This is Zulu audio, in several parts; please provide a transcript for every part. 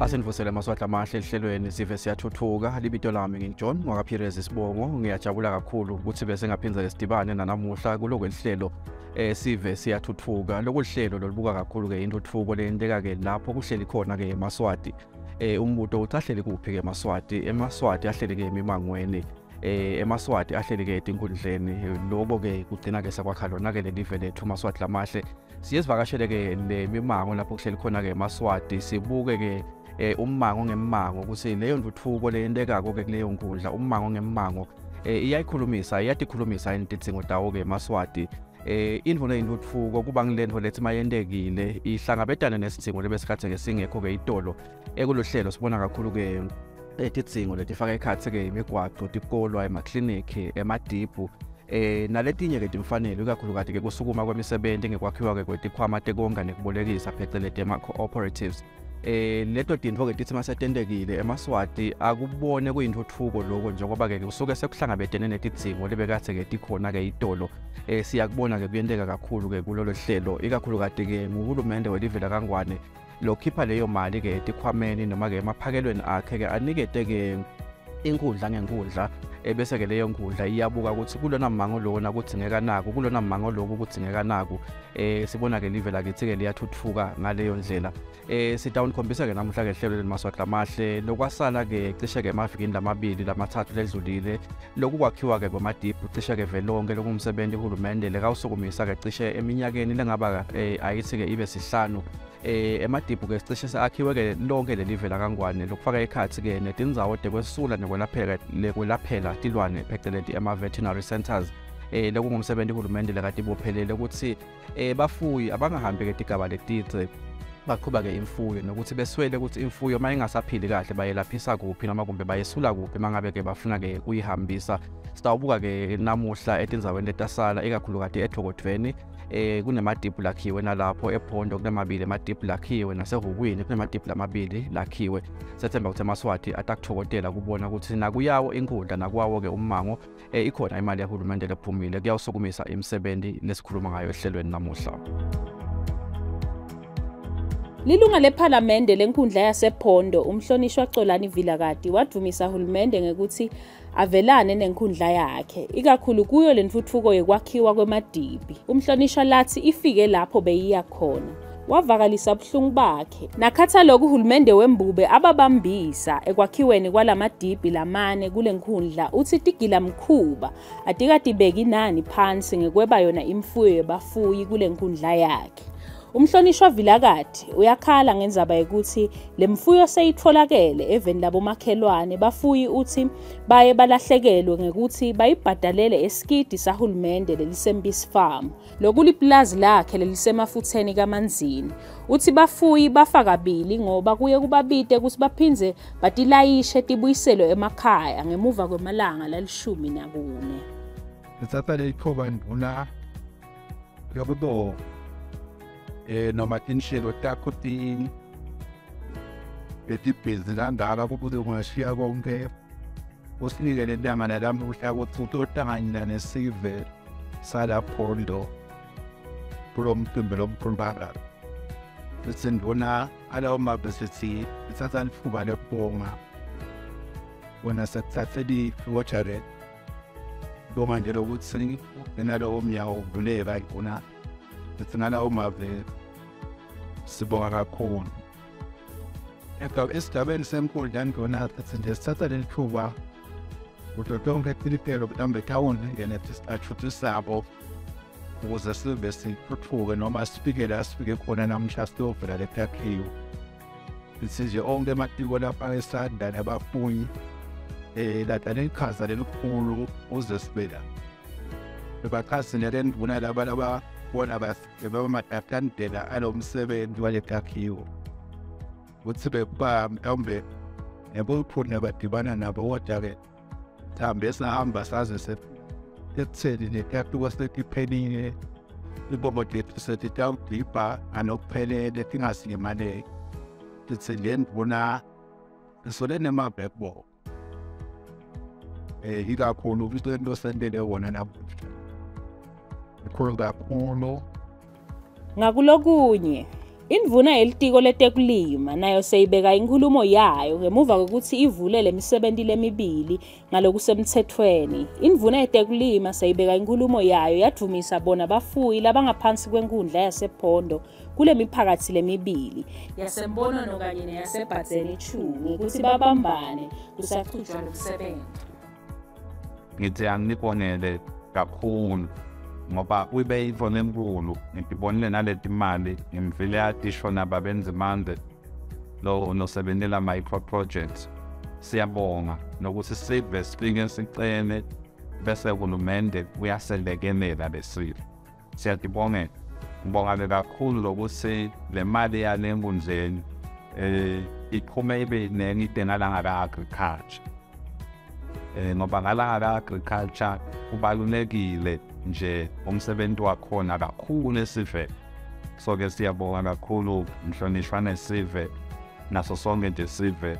Asenivusele amaswahla amahle ehlelweni Sive Siyatfutfuka. Libito lami nginJohn Ngwakaphirez Sibongo. Ngiyajabula kakhulu ukuthi bese ngaphindza sidibane nanamuhla kuloko lihlelo Sive Siyatfutfuka. Lokho lihlelo lolubuka kakhulu ke intuthuko leyenteka ke lapho kuhleli khona ke eMaswati. Umbuto uthi ahleli kuphi ke eMaswati ahleli ke emimangweni. eMaswati ahleli ke etinkundleni lobo ke kugcina ke sakwakha lona ke lelive lethu Maswati lamahle. Siyesivakashele ke lemimango lapho kuhleli khona ke eMaswati sibuke ke ummango ngemango ukuthi leyo ntuthuko leyenteka ke kuleyo nkundla ummango ngemango iyatikhulumisa intidzingo tawo ke eMaswati. Indvo leyintuthuko kuba ngilento lethi mayentekile ihlangabetana nesidzingo lebesikhathe ke singekho ke itolo ekulohlelo sibona kakhulu ke tidzingo letifaka ekhatsi ke imigwaco tikolwa emaklinikhi emadiphu naletinye ke timfanele ikakhulukazi ke kusukuma kwemisebenzi ngekwakhiwa ke kwetikhwama tekonga nekubolekisa phecelezi ama-cooperatives. Leto tintfo ke tithi masetentekile eMaswati akubone kuyintuthuko lokho njengoba ke kusuke sekuhlangabetene netidzingo lebekathe ke tikhona ke itolo. Siyakubona ke kuyenteka kakhulu ke kulolo hlelo ikakhulukazi ke nguhulumende welive laKangwane lokhipha leyo mali ke etikhwameni noma ke emaphakelweni akhe ke anikete ke inkundla ngenkundla bese ke leyo nkundla iyabuka ukuthi kulona mmango lona kudzingeka naku kulona mmango lokho kudzingeka naku. Sibona ke live lakithi ke liyathuthuka ngaleyo ndlela. Sitawunikhombisa ke namuhla ke hlelo leMaswati lamahle lokwasala ke cishe ke emavikini lamabili lamathathu ledlulile lokhu kwakhiwa ke kwamadiphu cishe ke velonke lokumsebenzi uhulumende lekawusukumisa ke cishe eminyakeni lengaba ayithi ke ibe sihlanu. Emadiphu ke cishe sakhiwe ke lonke lelive laKangwane lokufaka ekhathi ke netindzawo tekwesula nekwelaphela tilwane phecelezi ama-veterinary centers. Lokungumsebenzi uhulumende lekatibophelele ukuthi bafuyi abangahambi ke tigaba letidze baqhuba ke imfuyo nokuthi beswele ukuthi imfuyo mayingasaphili kahle bayelaphisa kuphi noma kumbe bayesula kuphi mangabe ke bafuna ke kuyihambisa. Sitawubuka ke namuhla etindzaweni letasala ikakhulukazi eThokodweni kunemadiphu lakhiwe nalapho ePhondo kunemabili emadiphu lakhiwe naseHukwini kunemadiphu lamabili lakhiwe. Sethemba ukuthi eMaswati atakuthokodela kubona ukuthi nakuyawo inkundla nakwawo ke ummango ikhona imali yahulumende lephumile kuyawusukumisa imisebenzi lesikhuluma ngayo ehlelweni namuhla. Lilunga lePhalamende lenkundla yasePhondo umhlonishwa Xolani Vilakati wadumisa uhulumende ngekuthi avelane nenkundla yakhe ikakhulu kuyo lentuthuko yekwakhiwa kwemadiphi. Umhlonishwa lathi ifike lapho beyiya khona wavakalisa ubuhlungu bakhe nakhatha lokhu uhulumende wembube ababambisa ekwakhiweni kwalamadiphi lamane kulenkundla uthi tigila mkhuba atikatibeki nani phansi ngekweba yona imfuyo yebafuyi kulenkundla yakhe. Umhlonishwa Vilakati uyakhala ngenzaba yokuthi lemfuyo seyitholakele eveni labomakhelwane bafuyi uthi baye balahlekelwe ngekuthi bayibhadalele esikidi sahulumende lelisembisi farm lokuliplazi lakhe lelisemafutheni kaManzini. Uthi bafuyi bafa kabili ngoba kuye kubabite ukuthi baphindze batilayishe tibuyiselwe emakhaya ngemuva kwemalanga la14. Letsatsa le ikhoba nduna yokudo noma tinhlelo takho betibhizi kangaka kubuze ungashiya konke usinike le ntanga nalamuhla ukuthi utohlanganyela neSive salaphondo kulo mcimbi lomkhulu kangaka. Bese ndibona alawo mabhizinisi ithatha lithuba lekubonga wona sekuthatheli watchare bonga nje lokuthi nalowo mnyawo uvuleka ngibona singala umave sibonga kakhulu. Esigabeni senkundla ngibona ukuthi sithatha leli thuba ukuthi lonke ilipelo mhlambe town ngene sisathuthusabo ukuze sibe sithuthuke noma sifike la sifike khona namhla siyovela lephakhiwo. Sisizwe onke amatiko lapha esanda nabafuyi ladala ikhaza lelikhulu uze sibela. Bebakhasile ndibona laba bona bamathathandela alomsebenzi walephakhiwo ukuthi beba mhlawumbe nebophuna badibana nabo kodwa ke mhlambe sahamba saze setheli lephakhiwo setiphenile libomo lethu setitawudipha anokuphelele tingasingemane lithi le ndibona sisole nemabhekbo ikakhulu into sendele wona namuhla kakhulu. Ngakulokunye Indvuna yelitiko letekulima nayo seyibeka inkulumo yayo ngemuva kokuthi ivule lemisebenti lemibili ngalokusemtsetfweni. Indvuna yetekulima seyibeka inkulumo yayo yadvumisa bona bafuyi labangaphansi kwenkundla yasephondo kule miphakathi lemibili yasembonono kanye neyasebhadzeni 2 ngekuthi babambane kusachutjwa lomsebenzi. Ngithi angibonele kakhulu ngoba kube yivona enkulu ngibonile naleti mali ngimvile yatisho nababenza manje lo nosebenzela micro projects. Siyabonga nokuthi Sive sifike sicene bese uhulumende uyaselekelela lesive. Siyadibongela. Ngibonga kakhulu lokuthi le mali yale nkundleni iphume ibe nengi ngalanga ka agriculture. Ngoba ngalanga ka agriculture kubalulekile nje umsebenzi wakhona kakhulu eSive. So ke siyabonga kakhulu mhlonishwa neSive naso sonke nje Sive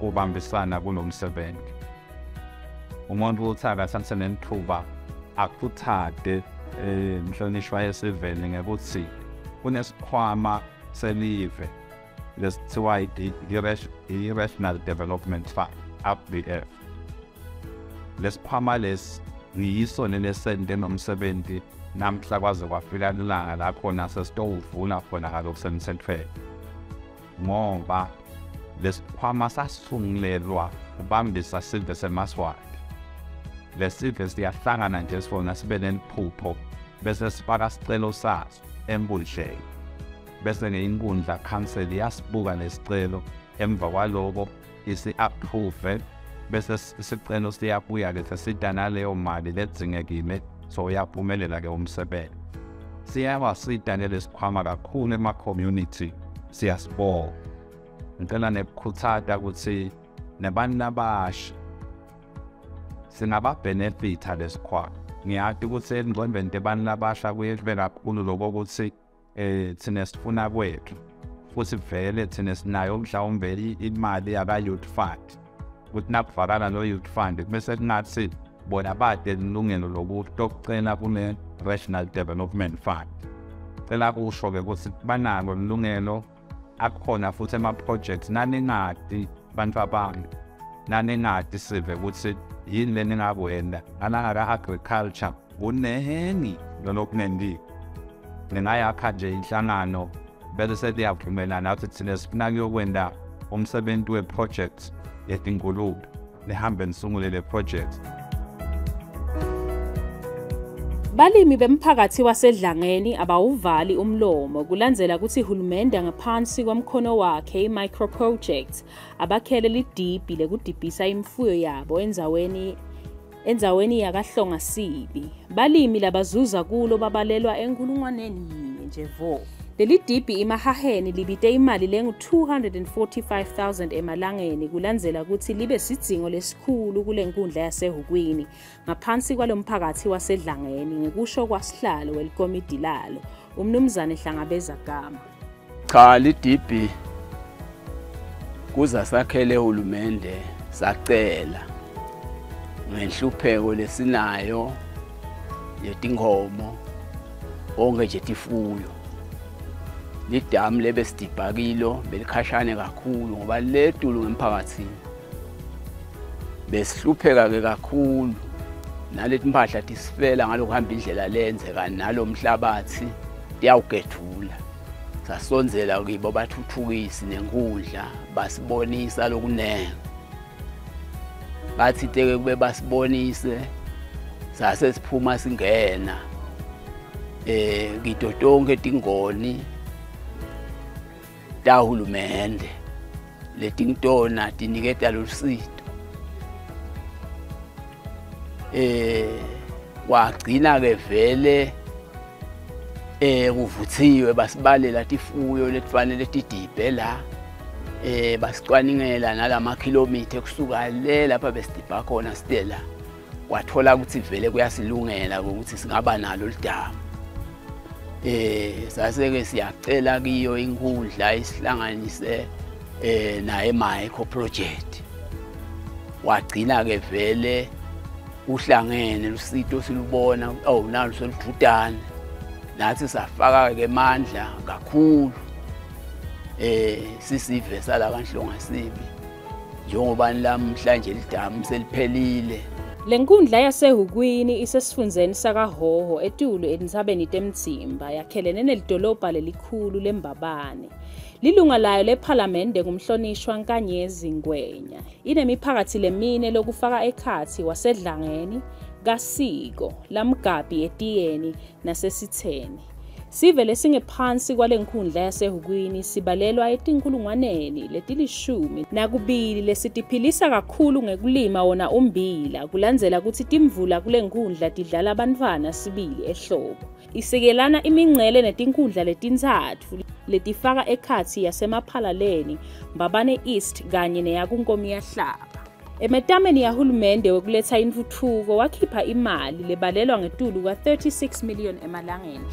ubambisana kunomsebenzi. Umuntu uthaka sansenethuba akuthade mhlonishwa yeSive ngekuthi kunesikhwama selive lesithiwa i-Regional Development Fund RDF. Lesikhwama yiso lesente nomsebenzi namhla kwaze kwafika ilanga la khona sesitowuvuna khona ngalokusemthethweni. Ngoba lesikhwama sasungulelwa ubambisa Sive seMaswati. Lesive siyahlangana nje sifona sibe neniphupho bese sifaka isicelo saso embulsheni. Bese ngeinkundla council yasibuka lesicelo emva kwaloko isi-approve bese isicelo siyabuya ke sesida leyo mali ledzingekile so yaphumelela ke umsebenzi. Siyabasida lesikhwama kakhulu ema-community siyasibonga. Ngicela nekukhuthaza ukuthi nabantu abasha singaba-benefita lesikhwama. Ngiyazi ukuthi engqondweni abantu abasha kuyebe kakhulu lokho ukuthi thina sifuna kwethu futhi vele thina sinayo mhlawumbe imali yaka-youth fund. Ukuthi nakuvakala lo youth fund bese kungathi bona bade ilungelo lokucela kune Regional Development Fund. Cela kusho ke ukuthi banalo ilungelo akukhona futhi ema-projects naningadi bantu abami naningadi Sive ukuthi yini leningakwenda nalanga agriculture kuneheni lokunendiki. Ningayakha nje inhlangano bese seliyavumelana ukuthi thina sifuna kuyokwenda umsebenzi we-projects yetinkulumo nihambe nisungule le project. Balimi bemphakathi wasedlangeni abawuvali umlomo kulandzela ukuthi ihulumende ngaphansi kwamkhono wakhe i-micro projects abakhele lidibhi lekudibhisa imfuyo yabo enzaweni yakahlonga Sibi. Balimi labazuza kulo babalelwa enkulungwaneni nje vo. Leli dibhi imahaheni libite imali lengu-245,000 emalangeni kulandzela ukuthi libe sidzingo lesikhulu kule nkundla yasehukwini ngaphansi kwalomphakathi wasedlangeni ngekusho kwasihlalo welikomidi lalo umnumzane Hlangabeza Gama. Cha lidibhi kuza sakhele uhulumende sacela ngenhlupheko lesinayo yetingomo onke nje tifuyo. Lidamu lebesidibhakilo belikhashane kakhulu ngoba ledulu emphakathini. Besihlupheka ke kakhulu naleti mpahla tisifela ngalokuhamba indlela lenzeka nalomhlabathi tiyawugethula. Sasonzela kibo bathuthukisi nenkundla basibonisa lokunene. Bathi teke kube basibonise sase siphuma singena ngitotonke tingoni tahulumende letingtona tiniketa lusito. Wagcina ke vele kuvuthiwe basibalela tifuyo letifanele tidibhe la basicwaningela nalamakhilomitha kusuka le lapha besidibha khona stela. Wathola ukuthi vele kuyasilungela ukuthi singaba nalo lidamu. Sase ke siyacela kiyo inkundla isihlanganise naye micro project. Wagcina ke vele uhlangene lusito silubona nalo solududana. Nathi safaka ke mandla kakhulu sisive sala kanhlonga sibi njengoba namhlanje lidamu seliphelile. Le nkundla yaseHukwini isesifundeni sakaHhohho eTulu eNtabeni Temtsimba yakhelene nelidolobha lelikhulu leMbabane. Lilunga layo lephalamende ngumhlonishwa Nkanyezi Ngwenya. Inemiphakathi lemine lokufaka ekhathi waseDlangeni, kaSiko, laMgabi eTiyeni naseSitheni. Sive lesingephansi kwale nkundla yaseHukwini sibalelwa etinkulungwaneni letilishumi nakubili lesitiphilisa kakhulu ngekulima wona ummbila kulandzela ukuthi timvula kule nkundla tidlala abantwana sibili ehlobo. Isekelana imingcele netinkundla letintsatfu letifaka ekhathi yasemaphalaleni, Mbabane East kanye neyakuNkomiyahlaba. Emetameni yahulumende wekuletha intfutfuko wakhipha imali lebalelwa ngetulu ka-36 million emalangeni.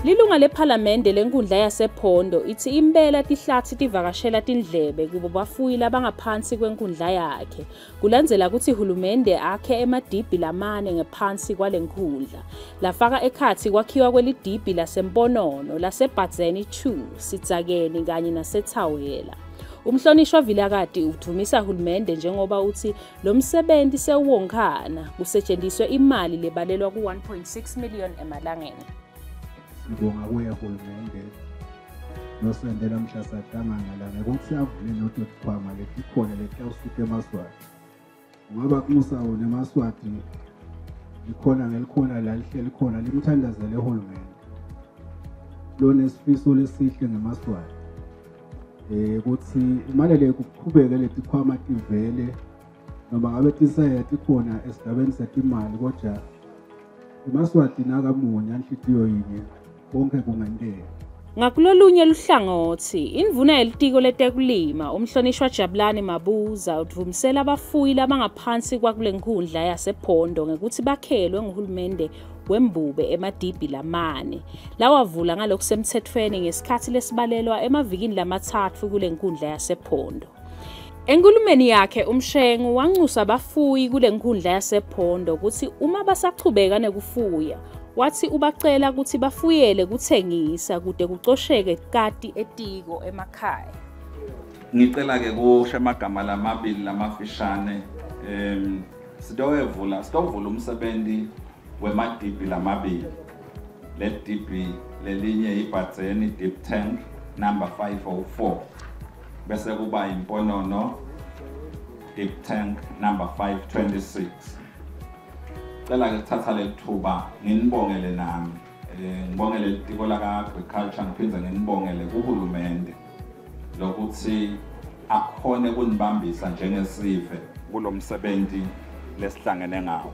Lilunga lephalamende lenkundla yasephondo ithi impela tihlathi tivakashela tindlebe kubo bafuyi labangaphansi kwenkundla yakhe kulandzela ukuthi hulumende akhe emadibhi lamane ngephansi kwale nkundla lafaka ekhathi kwakhiwa kwelidibhi lasemponono laseBhadzeni 2 Sidzakeni kanye naseThawela. Umhlonishwa Vilakati udumisa hulumende njengoba uthi lo msebenzi sewuwonkana kusetshenziswe imali lebalelwa ku-1.6 million emalangeni. Ngibonga kuye hulumende nosendela mhla sahlangana la ngokuthi avule noDotkwama letikhona letawusiphe eMaswati. Ngoba kumusawo neMaswati likhona ngelikhona la lihleli khona limthandazele hulumende. Lo nesifiso lesihle ngeMaswati. Ukuthi imali le kuqhubeke letikhwama tivele noma ngabe tisaya tikhona esigabeni setimali kodwa eMaswati nakamunya inhlitiyo yinye konke kungenteka. Ngakulolunye luhlangothi indvuna yelitiko letekulima umhlonishwa Jabulani Mabuza udvumisela abafuyi labangaphansi kwakule nkundla yasephondo ngekuthi bakhelwe nguhulumende wembube emadibhi lamane lawavula ngalokusemthethweni ngesikhathi lesibalelwa emavikini lamathathu kule nkundla yasephondo. Enkulumeni yakhe uMshengu wanxusa abafuyi kule nkundla yasephondo ukuthi uma basachubeka nekufuya wathi ubacela ukuthi bafuyele kuthengisa kude kucosheke kati etiko emakhaya. Ngicela ke kusho amagama lamabili lamafishane sitovula umsebenzi wemadibhi lamabili. Le dibhi lelinye iBhadzeni deep tank number 504 bese kuba imponono deep tank number 526. Cela ke thatha lethuba nginibongele nami ngibongele litiko la agriculture ngiphinze nginibongele kuhulumende lokuthi akhone kunibambisa njengesive kulomsebenzi lesihlangene ngawo.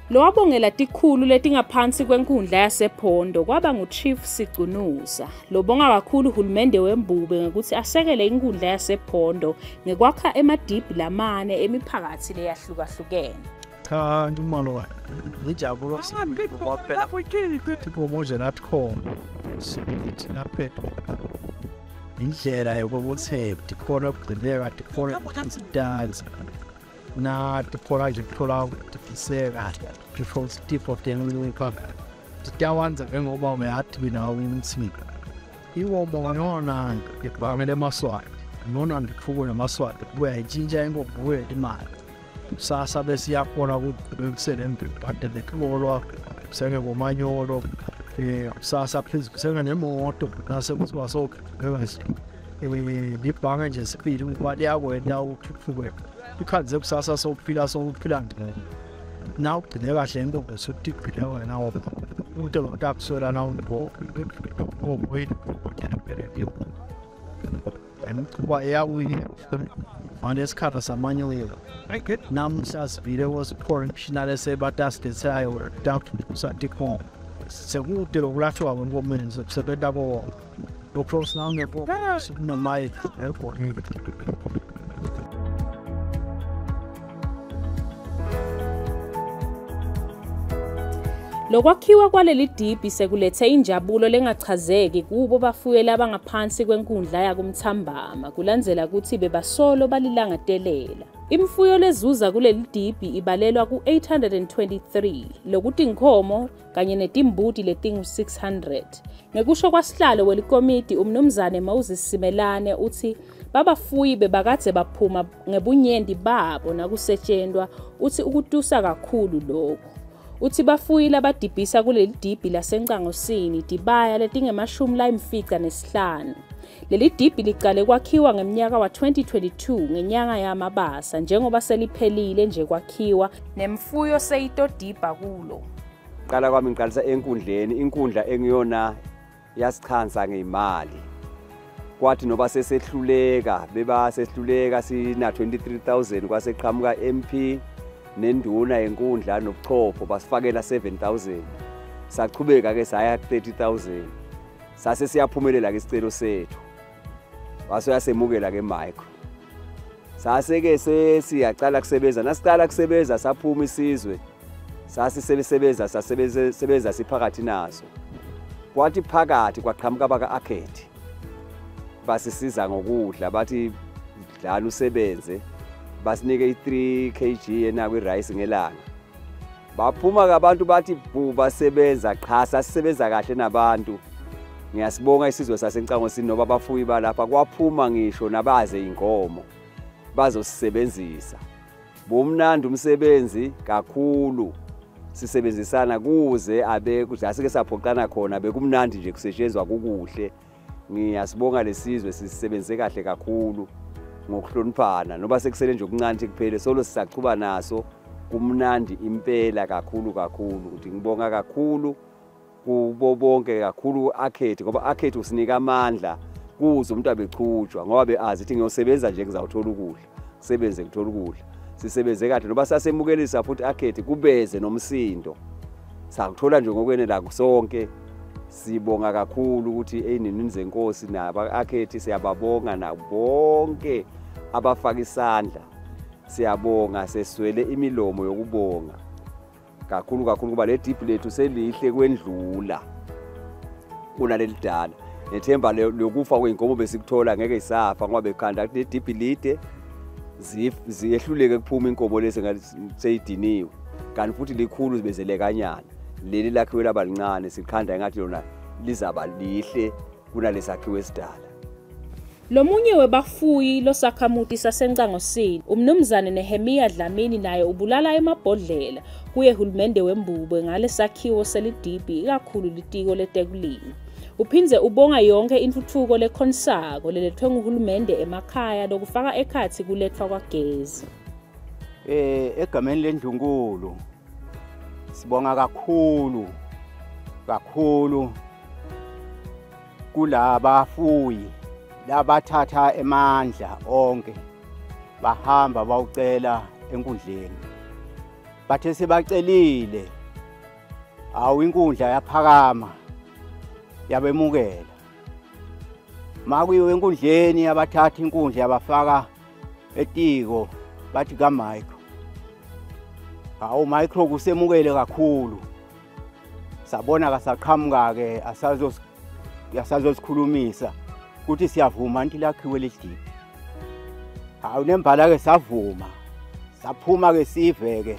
Lo wabongela tikhulu letingaphansi kwenkundla yasephondo kwaba nguChief Sicunuza. Lobonga kakhulu hulumende wembube ngekuthi asekele inkundla yasephondo ngekwakha emadibhi lamane emiphakathi leyahlukahlukene. Cha ndimalo ngijabula ngoba promotion atkhona sithi lapha indlela yokuthi dikhona ukugcineka dikhona dance na dikhona nje kuthola ukufiseka before step of the new club siyawanza ngoba uyathi bina winsimika iwo mbona ngibamele eMaswati ngona ndikufuna eMaswati kuya itshintsha ingobuye imali sasa besiyakona ukusebenza but the kolo senge ngomanyolo sasa please kusenga nemoto nase kusiwa so libhanga nje speed ngoba liyakwenda ukuthuthuke ikhanze kusasa sokuphila now kudineka kahle into besokuphila wena ngoba umuntu lo takusela now wait kuba yawi andesikhatha samanyelelo namhla sivile was pouring shinale sebatasti sayo doubt satikon sekude lokulahlwa kwenkomeni sebenza ko cross now ngepo sinamai airport. Lokwakhiwa kwaleli dibhi sekulethe injabulo lengachazeki kubo bafuyeli abangaphansi kwenkundla yakumthambama kulandzela ukuthi bebasolo balilangatelela. Imfuyo lezuza kuleli dibhi ibalelwa ku-823 lokuthi inkhomo kanye netimbuti letingu-600. Ngekusho kwasihlalo welikomidi umnumzane Moses Simelane uthi babafuyi bebakadze baphuma ngebunyendi babo nakusetshentwa uthi ukutusa kakhulu lokho. Uthi bafuyi labadibhisa kuleli dibhi laseNcangosini dibaya letinge-15. Leli dibhi licale kwakhiwa ngeminyaka wa-2022 ngenyanga yaMabasa njengoba seliphelile nje kwakhiwa nemfuyo seyitodibha kulo. Qala kwami ngiqalisa enkundleni, inkundla engiyona yasichansa ngeimali. Kwathi noba sesehluleka sina 23,000 kwaseqhamuka MP nenduna enkundla nobuchopho basifakela 7,000. Sachubeka ke saya 30,000. Sase siyaphumelela ke isicelo sethu. Wasoyasemukela ke Mike. Sase ke siyacala kusebenza, nasiqala kusebenza saphuma isizwe. Sase sebenza siphakathi naso. Kwathi phakathi kwaqhamuka abaka Arcade. Basisiza ngokudla bathi dlana usebenze. Basinike i3 kg yena kwirice ngelanga. Baphuma abantu bathi bhuba sebenza qha sasisebenza kahle nabantu. Ngiyasibonga isizwe saseNcangosini noba bafuyi balapha kwaphuma ngisho nabaze inkomo bazosisebenzisa. Bomnandi umsebenzi kakhulu. Sisebenzisana kuze abe kudlasike saphoqana khona bekumnandi nje kusetshenzwa kukuhle. Ngiyasibonga lesizwe sisebenze kahle kakhulu ngokuhloniphana noba sekusele nje okuncane kuphele solo sisachuba naso kumnandi impela kakhulu ukuthi ngibonga kakhulu kubo bonke kakhulu Arcade ngoba Arcade usinika amandla kuze umuntu abechutshwa ngoba beazi ukuthi ngiyosebenza nje ngizawuthola ukudla kusebenze ngithola ukudla sisebenze kahle noba sasemukelisa futhi Arcade kubeze nomsindo sakuthola nje ngokwenela kusonke. Sibonga kakhulu ukuthi eyinini zenkosi naba Arcade siyababonga nabonke abafaka isandla. Siyabonga seswele imilomo yokubonga kakhulu kuba le dibhi lethu selihle kwendlula kunaleli dala. Nethemba lokufa kweinkomo besikuthola ngeke isafa ngoba bekhanda le dibhi lide ziyehluleke kuphuma inkomo lesi ngaseyidiniwe kanti futhi likhulu bezele kanyana. Leli lakhiwe labalincane sikhanda engathi lona lizaba lihle kunalesakhiwe esidala. Lomunye webafuyi losakhamuti saseNcangosini umnumzane Nehemiya Dlamini naye ubulala emabhodlela kuye hulumende wembubwe ngale sakhiwo selidibhi ikakhulu litiko letekulima. Uphinze ubonga yonke intuthuko lekhonsako lelethwe nguhulumende emakhaya lokufaka ekhathi kulethwa kwagezi. Egameni lendlunkulu sibonga kakhulu kulaba fuyi labathatha emandla onke bahamba bawucela enkundleni bathe sebacelile awu inkundla yaphakama yabemukela makuyiwe enkundleni abathatha inkundla yabafaka etiko bathi ka Mike awu Mike kusemukele kakhulu sabona kasaqhamuka ke asazosikhulumisa ukuthi siyavuma anti lakhiwe ledibhi. Hawu nembala ke savuma saphuma ke Sive ke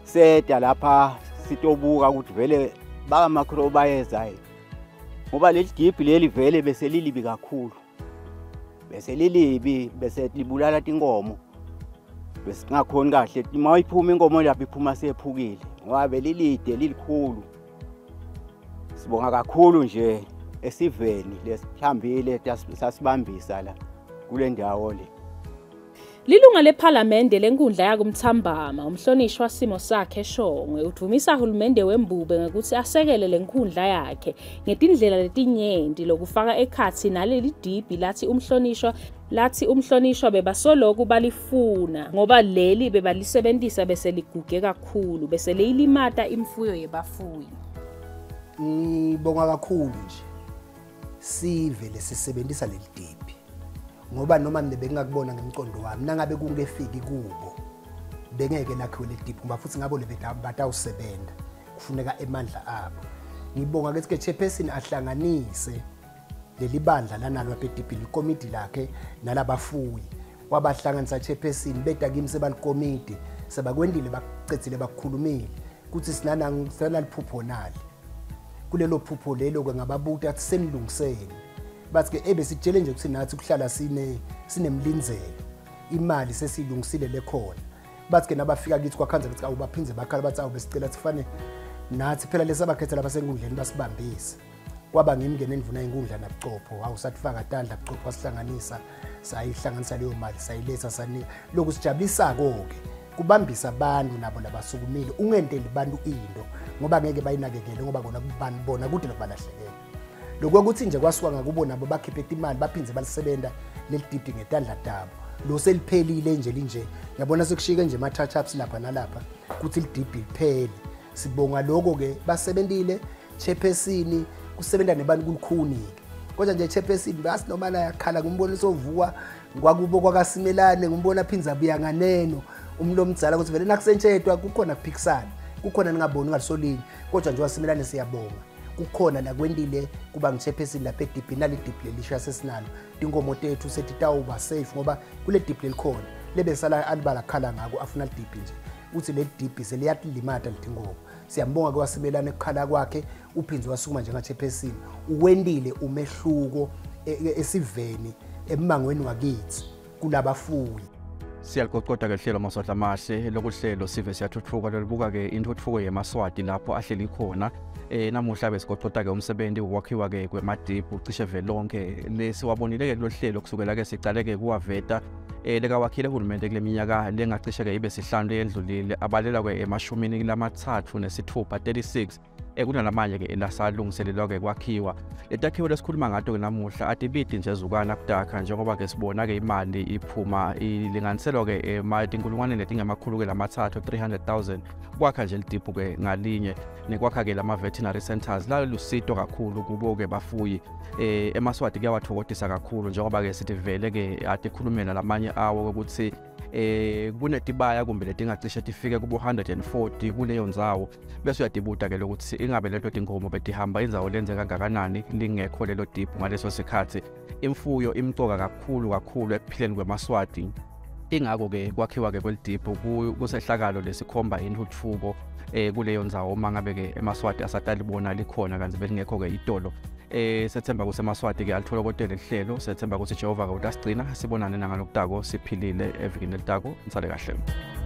seda lapha sitobuka ukuthi vele baka macro bayeza ngoba leli dibhi leli vele bese lilibi kakhulu bese lilibi bese libulala tinkomo bese ngakhoni kahle mayiphuma inkomo lapha iphuma sephukile ngoba belilide lilikhulu. Sibonga kakhulu nje esiveni lesihlambile sasibambisa la kule ndawo le. Lilunga lePhalamende lenkundla yakumthambama umhlonishwa Simo Sakhe Shongwe udumisa uhulumende wembube ngokuthi asekele lenkundla yakhe ngetindlela letinyenti lokufaka ekhathi naleli dibhi lathi umhlonishwa bebasoloku balifuna ngoba leli bebalisebenzisa bese liguge kakhulu bese leyilimata imfuyo yebafuyi. Ngibonga kakhulu nje Sive lesisebenzisa leli dibhi ngoba noma bengakubona ngemcondo wami nangabe kungefiki kubo bengeke lakhiwe leli dibhi ngoba futhi ngabo lebatawusebenza kufuneka emandla abo. Ngibonga ke ke chairperson ahlanganise leli bandla lanalo lapha eDipini ikomiti lakhe nalabafuyi. Wabahlanganisa chairperson beda kimi sebalikomiti sebakwendile bacedzile bakukhulumile kuthi sinaliphupho nali. Kulelo phupho lelo ke ngababuta athi senilungiseni. Bathi ke ebesitshele nje ukuthi nathi kuhlala sinemlinzelo. Imali sesilungisile lekhona. Bathi ke nabafika kithi kwakhanza ukuthi awubaphinze bakhala bathi awubesicela sifane nathi phela lesabakhetha lapha senkundleni basibambise. Kwaba ngimngene endvuna inkundla nabucopho awusathifaka tandla bucopho wasihlanganisa sayihlanganisa leyo mali sayiletha sanika lokhu sijabulisako ke kubambisa abantu nabo labasukumile ungenteli bantu into ngoba ngeke bayinakekele ngoba kona kubanibona kude lokubalahlekela lokho ukuthi nje kwasuka ngakubo nabo bakhiphe imali baphinze balisebenta lelididi ngetandla tabo lo seliphelile nje linje ngiyabona sekushike nje ama touch ups lapha nalapha kuthi lididi liphele sibonga lokho ke basebentile chairperson kusebenza nebantu kulukhuni kodwa nje chairperson basi noma la yakhala ngumbona sovuka ngwakubo kwakasimelane ngumbona phinza buya nganeno umlo omdzala ukuthi vele nakusentshedwa kukhona kuphikisana kukhona ningaboni ngalisolinye kodwa nje wasimelane siyabonga kukhona la kwendile kuba ngichairperson lapha eDipini nali Dipli lelisha sesinalo inkomo tethu sethi tawuba safe ngoba kule Dipli likhona lebesala alibala khala ngako afuna Dipli nje uthi le Dipli seliyalimata lidingoba siyambonga ke wasibelana ekukhala kwakhe uphinze wasukuma njengachairperson uwendile umehluko esiveni emangweni wakithi kulabafuyi. Siyaliqoqoda ke hlelo maswahla amahle lokuhlelo Sive Siyatfutfuka lolubuka ke intutfuko yeMaswati lapho ahleli khona namuhla besiqoqoda ke umsebenzi wokwakhiwa ke kwemadipu cishe velonke lesiwabonile ke kulohlelo kusukela ke sicale ke kuwaveta leka wakhile uhulumende kule minyaka lengacishe ke ibe sihlanu eyendlulile abalela ke emashumini lamathathu nesithupha 36 kunalamanye ke lasalungiselelwa ke kwakhiwa letakhiwo lesikhuluma ngato ke namuhla atibidi nje ezukana kudakha njengoba ke sibona ke imali iphuma ilinganiselwa ke emadinkulungwane letingamakhulu ke lamathathu 300,000 kwakha nje lidiphu ke ngalinye nekwakha ke lama veterinary centers la lusito kakhulu kubo ke bafuyi eMaswati kuyawathokodisa kakhulu njengoba ke sithi vele ke atikhulumela lamanye awo ukuthi kunetibaya kumbe letingacishe tifike kubo 140 kuleyo ndzawo bese uyadibuta ke lokuthi ingabe lento tinkomo betihamba indzawo lenze kangakanani lingekho lelo diphu ngaleso sikhathi imfuyo imcoka kakhulu ekuphileni kweMaswati ingako ke kwakhiwa ke kwelidiphu kusehlakalo lesikhomba intutfuko kuleyo ndzawo mangabe ke eMaswati asatalibona likhona kanti belingekho ke itolo sethemba kuseMaswati ke alithola kodwa lehlelo sethemba ukuthi Jehova ke utasigcina sibonane nangalokutako siphilile evikini letako nisale kahle.